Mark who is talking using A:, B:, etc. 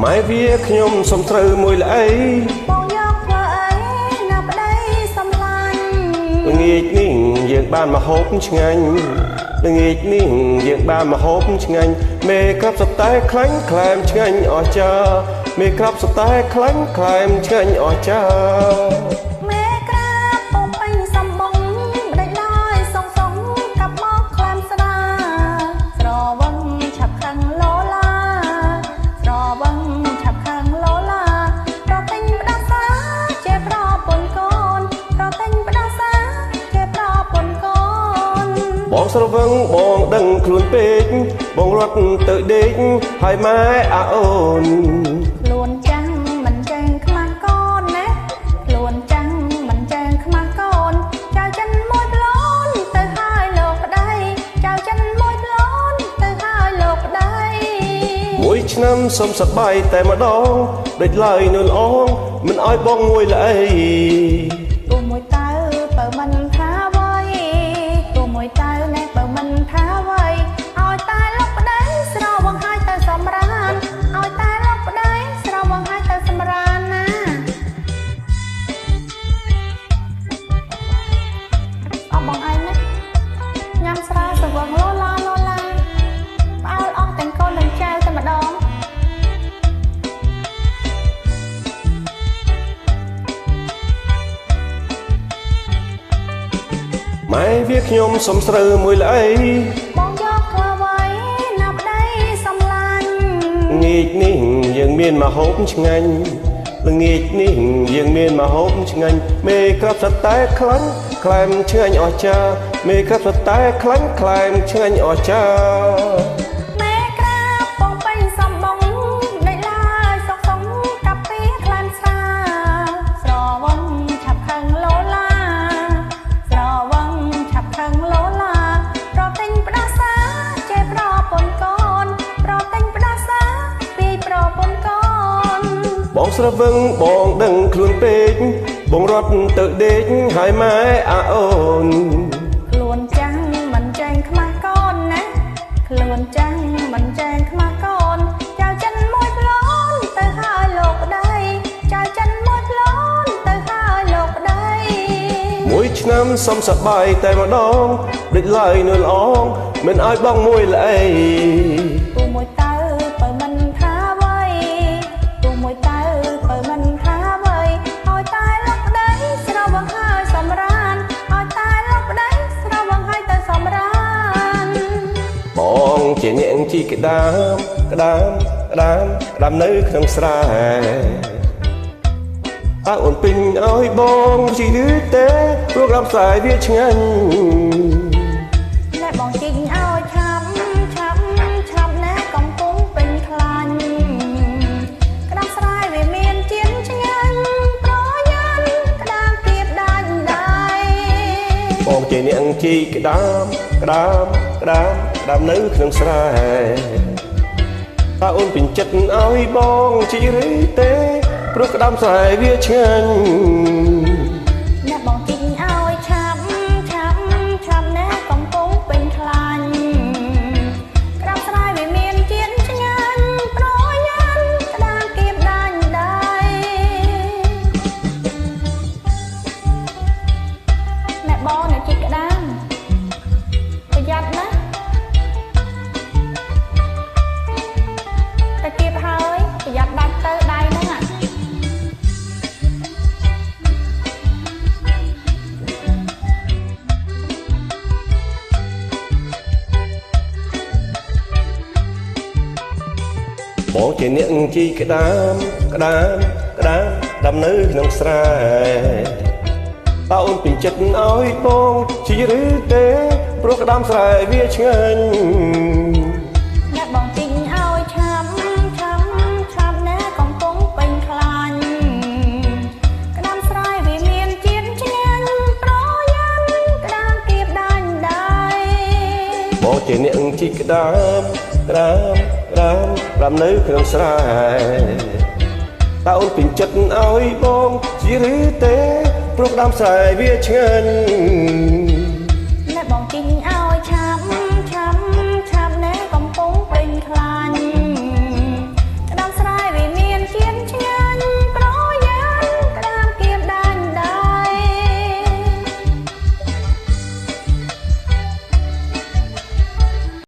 A: ម៉ែវាខ្ញុំសុំត្រូវមួយល្អី
B: បងយកធ្វើអីណាប្តីសំឡាញ់
A: ល្ងាចនេះយើងបានមកហូបឆ្ងាញ់ល្ងាចនេះយើងបានមកហូបឆ្ងាញ់មេក្រាប់សតែខ្លាញ់ក្លែមឆ្ងាញ់អស្ចារ្យមេក្រាប់សតែខ្លាញ់ក្លែមឆ្ងាញ់អស្ចារ្យ
B: មេក្រាបពុំអញសំបងម្ដេចឡើយសងសងកាប់មកក្លែមស្ដាស្រវឹងឆាប់ខឹងឡូឡាស្រវឹងឆាប់ខឹងឡូឡាប្រទិញផ្ដាសាជាប្រពន្ធកូនប្រទិញផ្ដាសាជាប្រពន្ធកូន
A: បងស្រវឹងបងដឹងខ្លួនពេកបងរត់ទៅដេកហើយម៉ែអាអូន
B: ខ្លួនចាំងមិនចេញខ្មាស់កូនណាខ្លួនចាំងមិនចេញខ្មាស់កូនចៅចិនមួយប្លន់ទៅហើយលោកប្តីចៅចិនមួយប្លន់ទៅហើយលោកប្តី
A: មួយឆ្នាំសុំសប្បាយតែម្ដងដូចឡើយនួនអងមិនអោយបងមួយល្អី
B: ទូមួយតើបើមិនថាអ្វីទូមួយតើណែបើមិនថាអ្វីឲ្យតែលោកប្តីស្រវឹងហើយទៅសម្រានឲ្យតែលោកប្តីស្រវឹងហើយទៅសម្រានណាអបបងឯងណាញ៉ាំស្រាស្រវឹងឡូឡាឡូឡាផ្អើលអស់ទាំងកូនទាំងចៅតែម្ដង
A: ម៉ែវាខ្ញុំសុំស្រូវមួយល្អី
B: បងយកធ្វើអ្វីណាប្តីសំឡាញ់
A: ងាកនេះយើងមានមកហូបឆ្ងាញ់ល្ងាចនេះយើងមានមកហូបឆ្ងាញ់មេក្រាប់សតែខ្លាញ់ក្លែមឆ្ងាញ់អស្ចារ្យមេក្រាប់សតែខ្លាញ់ក្លែមឆ្ងាញ់អស្ចារ្យ
B: មេក្រាបបងពេញសំបងដេកឡើយសុកសុំកាប់ពីក្លែមស្រាស្រវឹងឆាប់ខឹងឡូឡាស្រវឹងឆាប់ខឹងឡូឡាប្រទិញផ្ដាសាជាប្រពន្ធកូនប្រទិញផ្ដាសាពីប្រពន្ធកូន
A: បងស្រវឹងបងដឹងខ្លួនពេកបងរត់ទៅដេកហើយម៉ែអាអូន
B: ខ្លួនចាំងមិនចេញខ្មាស់កូនណាខ្លួនចាំងមិនចេញខ្មាស់កូនចៅចិនមួយប្លន់ទៅហើយលោកប្តីចៅចិនមួយប្លន់ទៅហើយលោកប្តី
A: មួយឆ្នាំសុំសប្បាយតែម្ដងដូចឡើយនួនអងមិនអោយបងមួយល្អី
B: ទូមួយតើបើមិនថាអ្វីទូមួយតើបើមិនថាអ្វីឲ្យតែលោកប្តីស្រវឹងហើយសម្រានឲ្យតែលោកប្តីស្រវឹងហើយទៅសម្រាន
A: បងជានាងជីក្ដាមក្ដាមក្ដាមក្ដាមនៅក្នុងស្រែតើអូនពេញឲ្យបងជីឬទេព្រោះក្ដាមខ្សែវាឆ្ងាញ់
B: ណែបងជីងឲ្យឆាប់ឆាប់ឆាប់ណែកំពុងពេញខ្លាញ់ក្ដាមស្រែវាមានជាតិឆ្ងាញ់ប្រញាប់ក្ដាមគៀបដាច់ដៃ
A: បងជានាងជីក្ដាមក្ដាមក្ដាមក្ដាមនៅក្នុងស្រែតើអូនពេញចិត្តឲ្យបងជីឬទេព្រោះក្ដាមខ្សែវាឆ្ងាញ់
B: ណែបងជីងឲ្យឆាប់ឆាប់ឆាប់ណែកំពុងពេញខ្លាញ់ក្ដាមស្រែវាមានជាតិឆ្ងាញ់ប្រញាប់ក្ដាមគៀបដាច់ដៃណែបងនៅជីក្ដាមប្រយ័ត្នណាតែគៀបហើយប្រយ័ត្នដាច់ទៅដៃហ្នឹង
A: បងជានាងជីក្ដាមក្ដាមក្ដាមក្ដាមនៅក្នុងស្រែតើអូនពេញចិត្តឲ្យបងជីឬទេព្រោះក្ដាមស្រែវាឆ្ងាញ់
B: ណែបងជីងឲ្យឆាប់ឆាប់ឆាប់ណែកំពុងពេញខ្លាញ់ក្ដាមស្រែវាមានជាតិឆ្ងាញ់ប្រញាប់ក្ដាមគៀបដាច់ដៃ
A: បងជានាងជីក្ដាមក្ដាមក្ដាមក្ដាមនៅក្នុងស្រែតើអូនពេញចិត្តឲ្យបងជីឬទេព្រោះក្ដាមស្រែវាឆ្ងាញ់